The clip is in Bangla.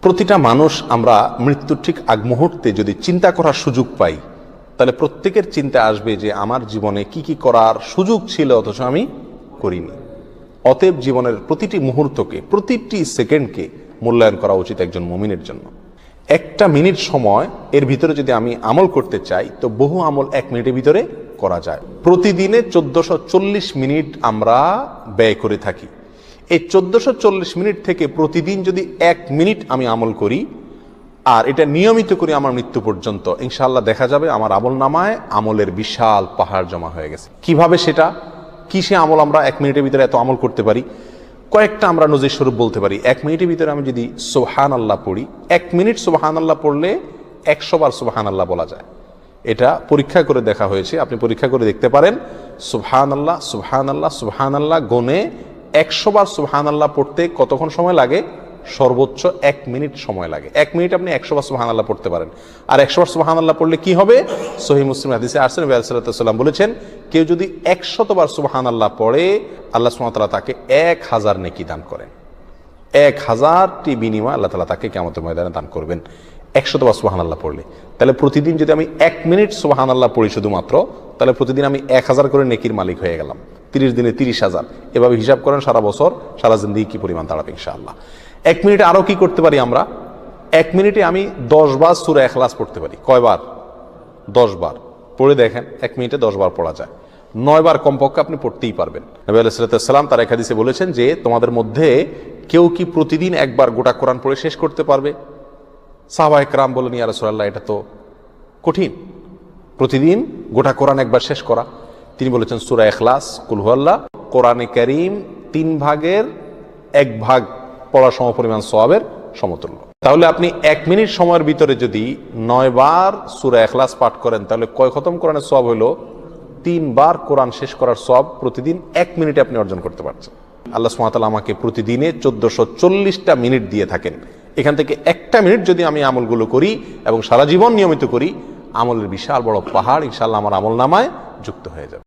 প্রতিটা মানুষ আমরা মৃত্যুর ঠিক আগ মুহূর্তে যদি চিন্তা করার সুযোগ পাই, তাহলে প্রত্যেকের চিন্তা আসবে যে আমার জীবনে কি কি করার সুযোগ ছিল অথচ আমি করিনি। অতএব জীবনের প্রতিটি মুহূর্তকে, প্রতিটি সেকেন্ডকে মূল্যায়ন করা উচিত একজন মুমিনের জন্য। একটা মিনিট সময় এর ভিতরে যদি আমি আমল করতে চাই, তো বহু আমল 1 মিনিটের ভিতরে করা যায়। প্রতিদিনে 1440 মিনিট আমরা ব্যয় করে থাকি। এই 1440 মিনিট থেকে প্রতিদিন যদি 1 মিনিট আমি আমল করি আর এটা নিয়মিত করি আমার মৃত্যু পর্যন্ত, ইনশাআল্লাহ দেখা যাবে আমার আমল নামায় আমলের বিশাল পাহাড় জমা হয়ে গেছে। কিভাবে সেটা, কি সে আমল আমরা 1 মিনিটের ভিতরে এত আমল করতে পারি? কয়েকটা আমরা নজির স্বরূপ বলতে পারি। 1 মিনিটের ভিতরে আমি যদি সুবহানাল্লাহ পড়ি, 1 মিনিট সুবহানাল্লাহ পড়লে 100 বার সুবহানাল্লাহ বলা যায়। এটা পরীক্ষা করে দেখা হয়েছে, আপনি পরীক্ষা করে দেখতে পারেন। সুবহানাল্লাহ সুবহানাল্লাহ সুবহানাল্লাহ গনে 100 বার সুবহানাল্লাহ পড়তে কতক্ষণ সময় লাগে? সর্বোচ্চ 1 মিনিট সময় লাগে। 1 মিনিট আপনি 100 বার সুবহানাল্লাহ পড়তে পারেন। আর 100 বার সুবহানাল্লাহ পড়লে কি হবে? সহিহ মুসলিম হাদিসে আসছে, নবী সাল্লাল্লাহু আলাইহি ওয়াসাল্লাম বলেছেন, কেউ যদি 100 বার সুবহানাল্লাহ পড়ে, আল্লাহ সুবহানাহু ওয়া তাআলা তাকে 1000 নেকি দান করেন। 1000টি বিনিময় আল্লাহ তাআলা তাকে কিয়ামতের ময়দানে দান করবেন 100 বার সুবহানাল্লাহ পড়লে। তাহলে প্রতিদিন যদি আমি 1 মিনিট সুবহানাল্লাহ পড়ি শুধুমাত্র, তাহলে প্রতিদিন আমি 1000 করে নেকির মালিক হয়ে গেলাম। 30 দিনে 30,000। এভাবে হিসাব করেন সারা বছর, সারা জিন্দেগি কি পরিমাণ দাঁড়াবে ইনশাআল্লাহ। 1 মিনিটে আরো কি করতে পারি আমরা? 1 মিনিটে আমি 10 বার সূরা ইখলাস পড়তে পারি। কয়বার? 10 বার। পড়ে দেখেন 1 মিনিটে 10 বার পড়া যায়। 9 বার কমপক্ষে আপনি পড়তেই পারবেন। নবী আলাইহিস সালাম তার এক হাদিসে বলেছেন যে তোমাদের মধ্যে কেউ কি প্রতিদিন একবার গোটা কোরআন পড়ে শেষ করতে পারবে? সাহাবায়ে কেরাম বলেন, ইয়া রাসূলুল্লাহ, এটা তো কঠিন, প্রতিদিন গোটা কোরআন একবার শেষ করা। তিনি বলেছেন সূরা ইখলাস, কুল হুয়াল্লাহ, কোরআনে কারীম 3 ভাগের 1 ভাগ পড়া সমপরিমাণ সওয়াবের সমতুল্য। তাহলে আপনি 1 মিনিট সময়ের ভিতরে যদি 9 বার সূরা ইখলাস পাঠ করেন, তাহলে কয় খতম কোরআনের সওয়াব হলো? 3 বার কোরআন শেষ করার সওয়াব প্রতিদিন 1 মিনিটে আপনি অর্জন করতে পারছেন। আল্লাহ সুবহানাহু ওয়া তাআলা আমাকে প্রতিদিনে 1440টা মিনিট দিয়ে থাকেন। এখান থেকে 1টা মিনিট যদি আমি আমলগুলো করি এবং সারা জীবন নিয়মিত করি, আমলের বিশাল বড় পাহাড় ইনশাআল্লাহ আমার আমল নামায় যুক্ত হয়ে যাবে।